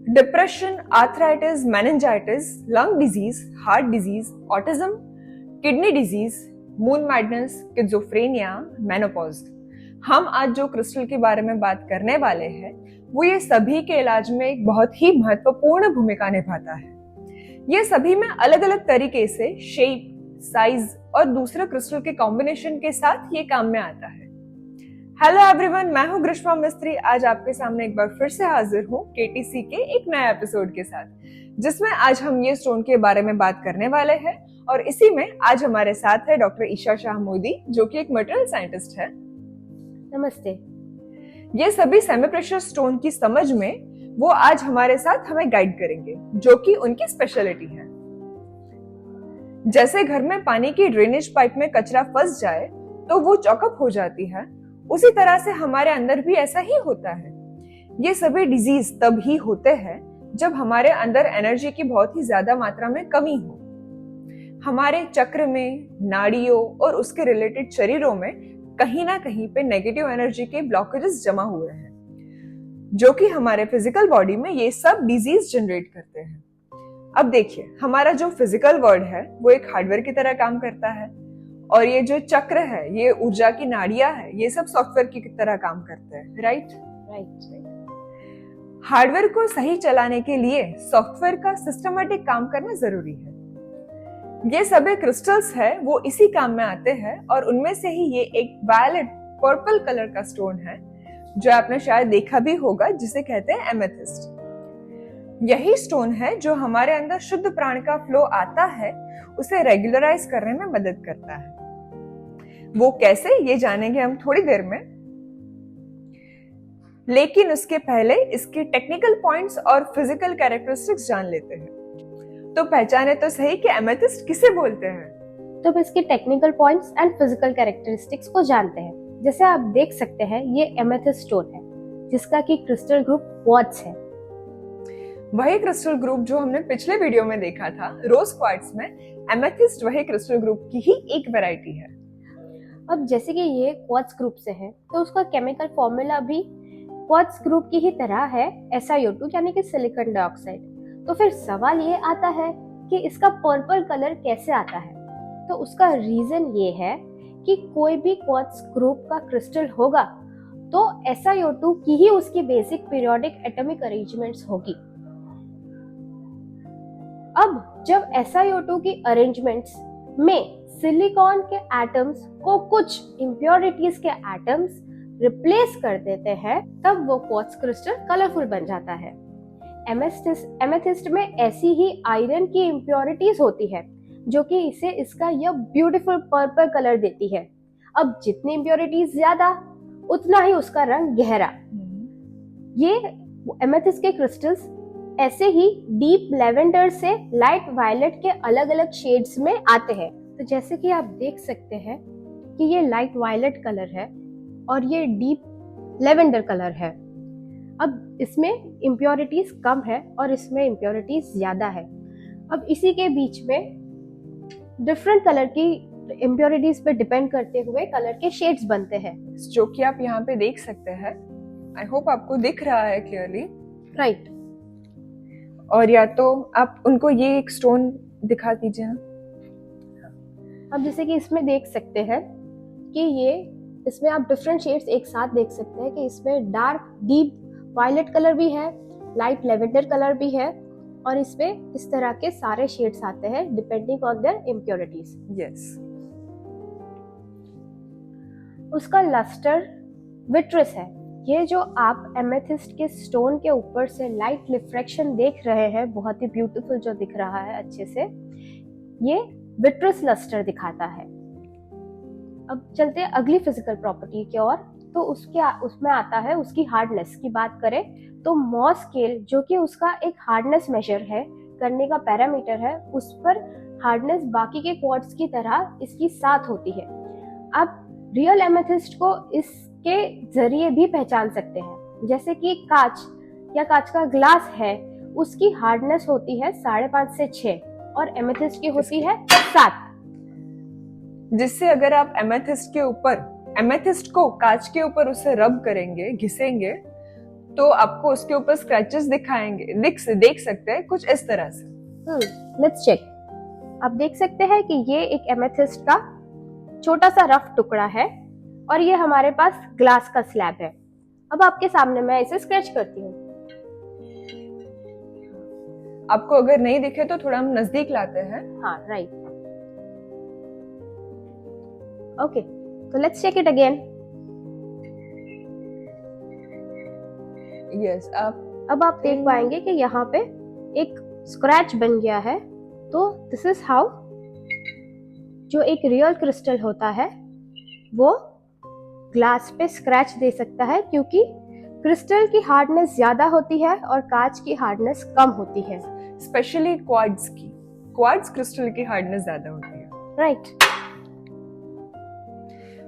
Depression, arthritis, meningitis, lung disease, heart disease, autism, kidney disease, moon madness, schizophrenia, menopause. हम आज जो crystal के बारे में बात करने वाले हैं वो ये सभी के इलाज में एक बहुत ही महत्वपूर्ण भूमिका निभाता है। ये सभी में अलग अलग तरीके से शेप, साइज और दूसरे क्रिस्टल के कॉम्बिनेशन के साथ ये काम में आता है। हेलो एवरीवन, मैं हूं ग्रीष्मा मिस्त्री। आज आपके सामने एक बार फिर से हाजिर हूं केटीसी के एक नए एपिसोड के साथ, जिसमें आज हम ये स्टोन के बारे में बात करने वाले हैं। और इसी में आज हमारे साथ है डॉक्टर ईशा शाह मोदी, जो कि एक मटेरियल साइंटिस्ट है। नमस्ते। ये सभी सेमी प्रेशियस स्टोन की समझ में वो आज हमारे साथ हमें गाइड करेंगे, जो कि उनकी स्पेशलिटी है। जैसे घर में पानी की ड्रेनेज पाइप में कचरा फंस जाए तो वो चॉकअप हो जाती है, उसी तरह से हमारे अंदर भी ऐसा ही होता है। ये सभी डिजीज तब ही होते हैं जब हमारे अंदर एनर्जी की बहुत ही ज्यादा मात्रा में कमी हो। हमारे चक्र में, नाड़ियों और उसके रिलेटेड शरीरों में कहीं ना कहीं पे नेगेटिव एनर्जी के ब्लॉकेजेस जमा हुए हैं, जो कि हमारे फिजिकल बॉडी में ये सब डिजीज जनरेट करते हैं। अब देखिए, हमारा जो फिजिकल वर्ल्ड है वो एक हार्डवेयर की तरह काम करता है, और ये जो चक्र है, ये ऊर्जा की नाड़ियां है, ये सब सॉफ्टवेयर की तरह काम करते हैं। राइट। हार्डवेयर को सही चलाने के लिए सॉफ्टवेयर का सिस्टमैटिक काम करना जरूरी है। ये सभी क्रिस्टल्स है वो इसी काम में आते हैं, और उनमें से ही ये एक वायलेट पर्पल कलर का स्टोन है जो आपने शायद देखा भी होगा, जिसे कहते हैं एमेथिस्ट। यही स्टोन है जो हमारे अंदर शुद्ध प्राण का फ्लो आता है उसे रेगुलराइज करने में मदद करता है। वो कैसे, ये जानेंगे हम थोड़ी देर में। लेकिन उसके पहले इसके टेक्निकल पॉइंट्स और फिजिकल कैरेक्टरिस्टिक्स जान लेते हैं। तो पहचाने तो सही कि एमेथिस्ट किसे बोलते हैं। तो इसके technical points and physical characteristics को जानते हैं। जैसे आप देख सकते हैं, ये एमेथिस्ट स्टोन है जिसका कि क्रिस्टल ग्रुप क्वार्ट्ज है। वही क्रिस्टल ग्रुप जो हमने पिछले वीडियो में देखा था, रोज क्वार्ट्ज में, एमेथिस्ट वही क्रिस्टल ग्रुप की ही एक वैरायटी है। अब जैसे कि ये क्वार्ट्ज ग्रुप से है, तो उसका केमिकल फॉर्मूला भी क्वार्ट्ज ग्रुप की ही तरह है, SiO2 यानी कि सिलिकॉन डाइऑक्साइड। तो फिर सवाल ये आता है कि इसका पर्पल कलर कैसे आता है। तो उसका रीजन ये है कि कोई भी क्वार्ट्ज ग्रुप का क्रिस्टल होगा तो SiO2 की ही उसकी बेसिक पीरियोडिक एटॉमिक अरेंजमेंट्स होगी। अब जब SiO2 की अरेंजमेंट्स में सिलिकॉन के एटम्स को कुछ इम्प्योरिटीज के एटम्स रिप्लेस कर देते हैं, तब वो क्वार्ट्ज क्रिस्टल कलरफुल बन जाता है। एमेथिस्ट में ऐसी ही आयरन की इम्प्योरिटीज होती है जो कि इसे इसका यह ब्यूटीफुल पर्पल कलर देती है। अब जितनी इम्प्योरिटीज ज्यादा, उतना ही उसका रंग गहरा। ये एमेथिस्ट के क्रिस्टल्स ऐसे ही डीप लेवेंडर से लाइट वायलेट के अलग अलग शेड्स में आते हैं। तो जैसे कि आप देख सकते हैं कि ये लाइट वायलेट कलर है और ये डीप लेवेंडर कलर है। अब इसमें इम्प्योरिटीज कम है और इसमें इम्प्योरिटीज ज्यादा है। अब इसी के बीच में डिफरेंट कलर की इम्प्योरिटीज पे डिपेंड करते हुए कलर के शेड्स बनते हैं, जो कि आप यहाँ पे देख सकते हैं। आई होप आपको दिख रहा है क्लियरली। राइट। और या तो आप उनको ये एक स्टोन दिखा दीजिए ना। अब जैसे कि इसमें देख सकते हैं कि ये इसमें आप डिफरेंट शेड्स एक साथ देख सकते हैं कि इसमें डार्क डीप वायलेट कलर भी है, लाइट लेवेंडर कलर भी है, और इसमें इस तरह के सारे शेड्स आते हैं depending on their impurities. Yes. उसका लस्टर विट्रस है। ये जो आप एमेथिस्ट के स्टोन के ऊपर से लाइट रिफ्रैक्शन देख रहे हैं, बहुत ही ब्यूटीफुल जो दिख रहा है अच्छे से, ये विट्रस लस्टर दिखाता है। अब चलते हैं अगली फिजिकल प्रॉपर्टी की ओर। तो उसमें आता है उसकी हार्डनेस की बात करें तो मॉस स्केल, जो कि उसका एक हार्डनेस मेजर है करने का पैरामीटर है, उस पर हार्डनेस बाकी के क्वार्ट्ज की तरह इसकी 7 होती है। आप रियल एमेथिस्ट को इसके जरिए भी पहचान सकते हैं। जैसे कि कांच या कांच का ग्लास है, उसकी हार्डनेस होती है 5.5 से 6 और एमेथिस्ट की होती है 7। जिससे अगर आप एमेथिस्ट को कांच के ऊपर उसे रब करेंगे, घिसेंगे, तो आपको उसके ऊपर स्क्रैचेस दिखाएंगे, देख सकते हैं कुछ इस तरह से। Let's check. आप देख सकते हैं कि ये एक एमेथिस्ट का छोटा सा रफ टुकड़ा है और ये हमारे पास ग्लास का स्लैब है। अब आपके सामने मैं इसे स्क्रैच करती हूँ। आपको अगर नहीं दिखे तो थोड़ा हम नजदीक लाते हैं। हाँ, राइट। ओके, तो let's check it again. Yes, अब आप देख पाएंगे कि यहाँ पे एक स्क्रैच बन गया है। तो दिस इज हाउ जो एक रियल क्रिस्टल होता है वो ग्लास पे स्क्रैच दे सकता है, क्योंकि क्रिस्टल की हार्डनेस ज्यादा होती है और कांच की हार्डनेस कम होती है। स्पेशली क्वार्ट्ज क्रिस्टल की हार्डनेस ज्यादा होती है। राइट।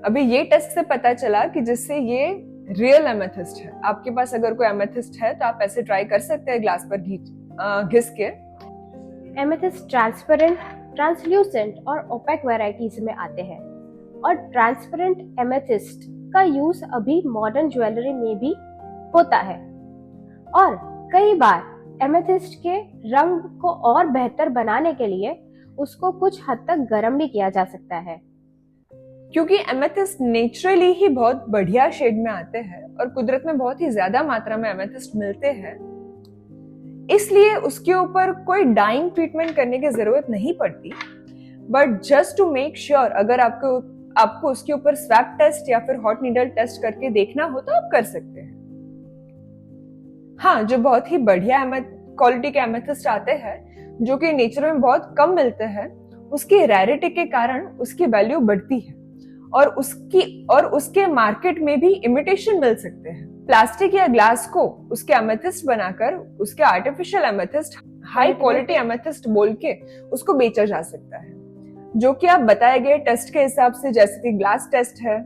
अभी ये टेस्ट से पता चला कि जिससे ये रियल एमेथिस्ट है। आपके पास अगर कोई एमेथिस्ट है तो आप ऐसे ट्राई कर सकते हैं ग्लास पर घिस के। एमेथिस्ट ट्रांसपेरेंट, ट्रांसल्यूसेंट और ओपेक वैरायटीज में आते हैं और ट्रांसपेरेंट एमेथिस्ट का यूज अभी मॉडर्न ज्वेलरी में भी होता है और कई बार एमेथिस्ट के रंग को और बेहतर बनाने के लिए उसको कुछ हद तक गर्म भी किया जा सकता है। क्योंकि एमेथिस्ट नेचुरली ही बहुत बढ़िया शेड में आते हैं और कुदरत में बहुत ही ज्यादा मात्रा में एमेथिस्ट मिलते हैं, इसलिए उसके ऊपर कोई डाइंग ट्रीटमेंट करने की जरूरत नहीं पड़ती। But just to make sure, अगर आपको उसके ऊपर स्वैप टेस्ट या फिर हॉट नीडल टेस्ट करके देखना हो तो आप कर सकते हैं। हाँ, जो बहुत ही बढ़िया क्वालिटी के एमेथिस्ट आते हैं जो कि नेचर में बहुत कम मिलते हैं, उसकी रैरिटी के कारण उसकी वैल्यू बढ़ती है और उसके मार्केट में भी इमिटेशन मिल सकते हैं। प्लास्टिक या ग्लास को उसके एमेथिस्ट बनाकर उसके artificial amethyst, high quality amethyst बोल के उसको बेचा जा सकता है, जो कि आप बताए गए टेस्ट के हिसाब से, जैसे कि ग्लास टेस्ट है,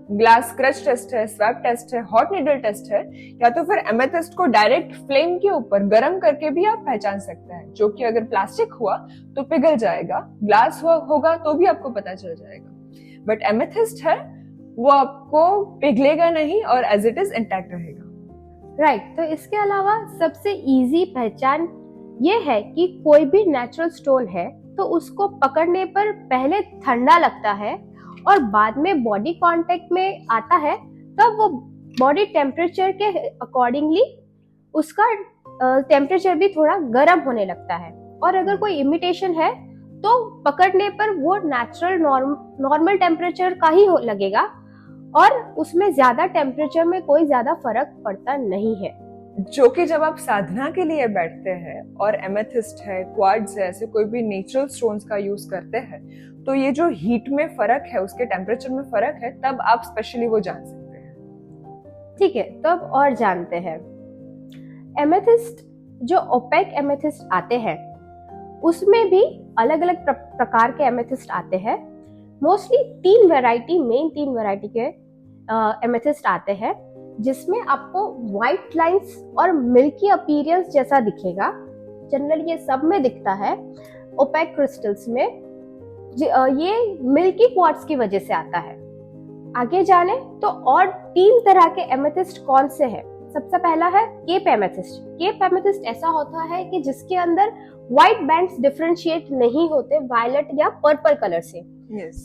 ग्लास क्रच टेस्ट है, स्वैप टेस्ट है, हॉट नीडल टेस्ट है, या तो फिर एमेथिस्ट को डायरेक्ट फ्लेम के ऊपर गर्म करके भी आप पहचान सकते हैं, जो कि अगर प्लास्टिक हुआ तो पिघल जाएगा, ग्लास होगा तो भी आपको पता चल जाएगा। बट एमेथिस्ट है वो आपको पिघलेगा नहीं और एज इट इज इंटैक्ट रहेगा। राइट। तो इसके अलावा सबसे इजी पहचान ये है कि कोई भी नेचुरल स्टोन है तो उसको पकड़ने पर पहले ठंडा लगता है और बाद में बॉडी कांटेक्ट में आता है, तब वो बॉडी टेम्परेचर के अकॉर्डिंगली उसका टेम्परेचर भी थोड़ा गर्म होने लगता है। और अगर कोई इमिटेशन है तो पकड़ने पर वो नेचुरल नॉर्मल टेम्परेचर का ही लगेगा और उसमें ज्यादा टेम्परेचर में कोई ज्यादा फर्क पड़ता नहीं है। जो कि जब आप साधना के लिए बैठते हैं और एमेथिस्ट है, क्वार्ट्ज है, ऐसे कोई भी नेचुरल स्टोन्स का यूज करते हैं, तो ये जो हीट में फर्क है, उसके टेम्परेचर में फर्क है, तब आप स्पेशली वो जान सकते हैं। ठीक है, तो अब और जानते हैं। एमेथिस्ट, जो ओपेक एमेथिस्ट आते हैं उसमें भी अलग अलग प्रकार के एमेथिस्ट आते हैं। मोस्टली मेन तीन वैरायटी के एमेथिस्ट आते हैं, जिसमें आपको व्हाइट लाइंस और मिल्की अपीयरेंस जैसा दिखेगा। जनरली ये सब में दिखता है। ओपेक क्रिस्टल्स में ये मिल्की क्वार्ट्ज की वजह से आता है। आगे जाने तो और 3 तरह के एमेथिस्ट कौन से हैं? सबसे पहला है केप एमेथिस्ट। केप एमेथिस्ट ऐसा होता है कि जिसके अंदर व्हाइट बैंड्स डिफरेंशिएट नहीं होते वायलेट या पर्पल कलर से।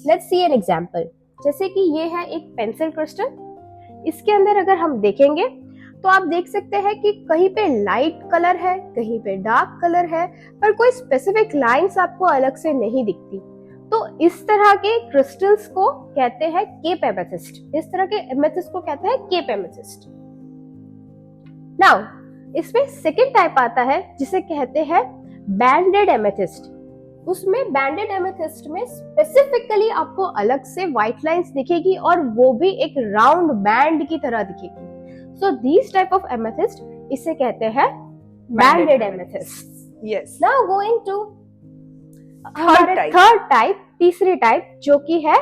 Let's see an example. जैसे कि ये है एक पेंसिल क्रिस्टल। इसके अंदर अगर हम देखेंगे तो आप देख सकते हैं कि कहीं पे लाइट कलर है, कहीं पे डार्क कलर है, पर कोई स्पेसिफिक लाइंस आपको अलग से नहीं दिखती। तो इस तरह के क्रिस्टल्स को कहते हैं केप एमेथिस्ट। इस तरह के एमेथिस्ट को कहते हैं केप एमेथिस्ट। नाउ इसमें सेकंड टाइप आता है जिसे कहते हैं बैंडेड एमेथिस्ट। उसमें बैंडेड एमेथिस्ट में स्पेसिफिकली आपको अलग से व्हाइट लाइंस दिखेगी और वो भी एक राउंड बैंड की तरह दिखेगी। So these type of amethyst इसे कहते हैं banded amethyst. Yes. Now going to third type, तीसरी टाइप, जो कि है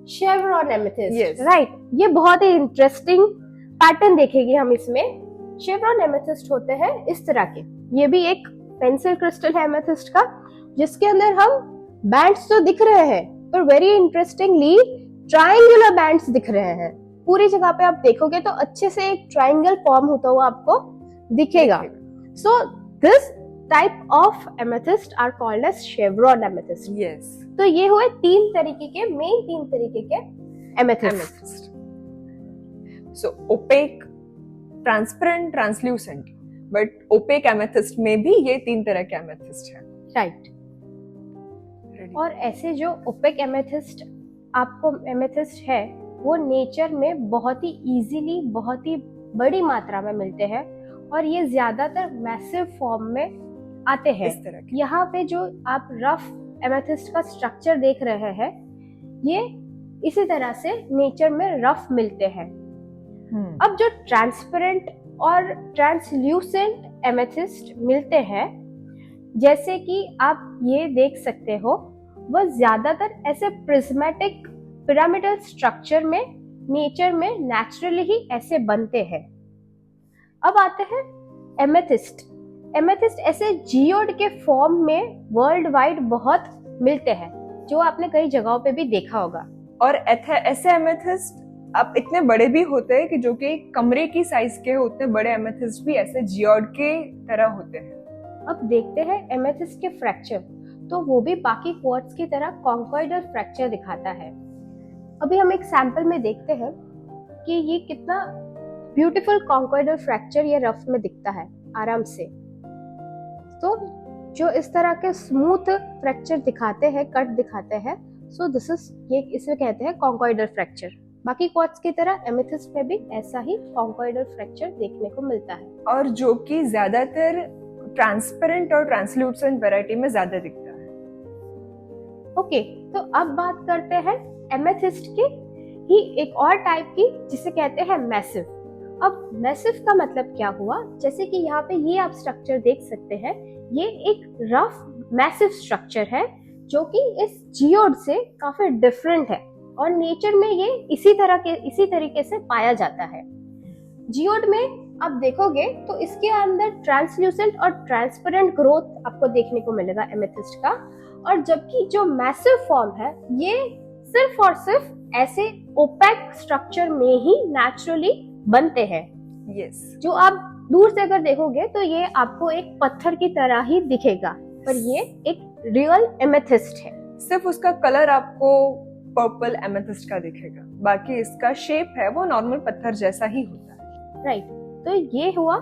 शेवरॉन एमेथिस्ट। राइट। ये बहुत ही इंटरेस्टिंग पैटर्न देखेंगे हम इसमें। शेवरॉन एमेथिस्ट होते हैं इस तरह के। ये भी एक पेंसिल क्रिस्टल है एमेथिस्ट का, जिसके अंदर हम बैंड्स तो दिख रहे हैं पर वेरी इंटरेस्टिंगली ट्रायंगुलर बैंड्स दिख रहे हैं। पूरी जगह पे आप देखोगे तो अच्छे से एक ट्रायंगल फॉर्म होता हुआ आपको दिखेगा। So this type of amethyst are called as chevron amethyst. Yes, तो ये हुए तीन तरीके के amethyst. So opaque, transparent, translucent, but opaque amethyst में भी ये तीन तरह के एमेथिस्ट हैं। राइट। और ऐसे जो ओपेक एमेथिस्ट आपको एमेथिस्ट है वो नेचर में बहुत ही इजीली, बहुत ही बड़ी मात्रा में मिलते हैं और ये ज्यादातर मैसिव फॉर्म में आते हैं। इस तरह के। यहाँ पे जो आप रफ एमेथिस्ट का स्ट्रक्चर देख रहे हैं ये इसी तरह से नेचर में रफ मिलते हैं। अब जो ट्रांसपेरेंट और ट्रांसल्यूसेंट एमेथिस्ट मिलते हैं, जैसे कि आप ये देख सकते हो, वह ज्यादातर ऐसे प्रिज्मेटिक पिरामिडल स्ट्रक्चर में नेचर में नेचुरली ही ऐसे बनते हैं। अब आते हैं एमेथिस्ट। एमेथिस्ट ऐसे जियोड के फॉर्म में वर्ल्ड वाइड बहुत मिलते हैं, जो आपने कई जगहों पे भी देखा होगा। और ऐसे एमेथिस्ट अब इतने बड़े भी होते हैं कि जो कि कमरे की साइज के होते हैं। बड़े एमेथिस्ट भी ऐसे जियोड के तरह होते हैं। अब देखते हैं एमेथिस्ट के फ्रैक्चर, तो वो भी बाकी क्वार्ट्ज की तरह कॉन्कॉइडल फ्रैक्चर दिखाता है। अभी हम एक सैंपल में देखते हैं कि ये कितना ब्यूटीफुल कॉन्कॉइडल फ्रैक्चर ये रफ में दिखता है आराम से। तो जो इस तरह के स्मूथ फ्रैक्चर दिखाते हैं, कट दिखाते हैं, सो दिस इज, ये इसे कहते हैं कॉन्कॉइडल फ्रैक्चर। बाकी क्वार्ट्ज की तरह एमेथिस्ट में भी ऐसा ही कॉन्कॉइडल फ्रैक्चर देखने को मिलता है, और जो कि ज्यादातर ट्रांसपेरेंट और ट्रांसल्यूसेंट वैरायटी में ज्यादा दिखता है। ओके, तो अब बात करते हैं एमेथिस्ट की ही एक और टाइप की, जिसे कहते हैं मैसिव। अब मैसिव का मतलब क्या हुआ? जैसे कि यहाँ पे ये आप स्ट्रक्चर देख सकते हैं, ये एक रफ मैसिव स्ट्रक्चर है जो कि इस जियोड से काफी डिफरेंट है और नेचर में ये इसी तरीके से पाया जाता है। जियोड में आप देखोगे तो इसके अंदर ट्रांसल्यूसेंट और ट्रांसपेरेंट ग्रोथ आपको देखने को मिलेगा एमेथिस्ट का, और जबकि जो मैसिव फॉर्म है ये सिर्फ और सिर्फ ऐसे ओपेक स्ट्रक्चर में ही नेचुरली बनते हैं। यस, जो आप दूर से अगर देखोगे तो ये आपको एक पत्थर की तरह ही दिखेगा, पर ये एक रियल एमेथिस्ट है। सिर्फ उसका कलर आपको पर्पल एमेथिस्ट का दिखेगा, बाकी इसका शेप है वो नॉर्मल पत्थर जैसा ही होता है। राइट, तो ये हुआ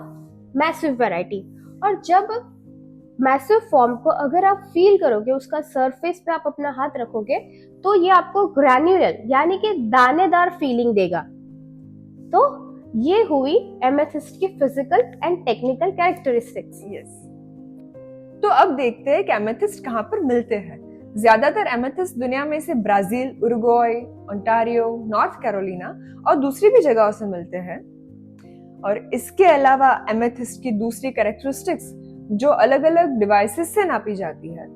मैसिव वैरायटी। और जब मैसिव फॉर्म को अगर आप फील करोगे, उसका सरफेस पे आप अपना हाथ रखोगे, तो ये आपको ग्रैन्युलर यानी कि दानेदार फीलिंग देगा। तो ये हुई एमेथिस्ट की physical and technical characteristics. Yes, तो अब देखते हैं कि एमेथिस्ट कहाँ पर मिलते हैं। ज्यादातर एमेथिस्ट दुनिया में से Brazil, Uruguay, Ontario, north Carolina और दूसरी भी जगहों से मिलते हैं। और इसके अलावा एमेथिस्ट की दूसरी कैरेक्टरिस्टिक्स जो अलग अलग डिवाइसेस से नापी जाती है,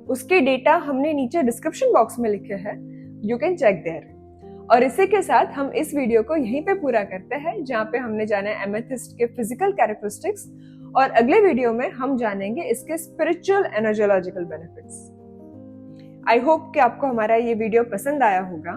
उसके डेटा हमने नीचे डिस्क्रिप्शन बॉक्स में लिखे हैं, यू कैन चेक देयर। और इसी के साथ हम इस वीडियो को यहीं पे पूरा करते हैं, जहाँ पे हमने जाना एमेथिस्ट के फिजिकल कैरेक्टरिस्टिक्स, और अगले वीडियो में हम जानेंगे इसके स्पिरिचुअल एनर्जियोलॉजिकल बेनिफिट्स। आई होप कि आपको हमारा ये वीडियो पसंद आया होगा,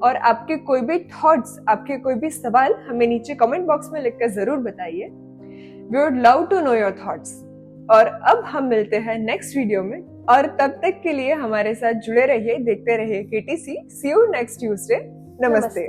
और आपके कोई भी थॉट्स, आपके कोई भी सवाल हमें नीचे कमेंट बॉक्स में लिखकर जरूर बताइए। We would love to know your thoughts. और अब हम मिलते हैं नेक्स्ट वीडियो में, और तब तक के लिए हमारे साथ जुड़े रहिए, देखते रहिए KTC। See you next Tuesday. नमस्ते।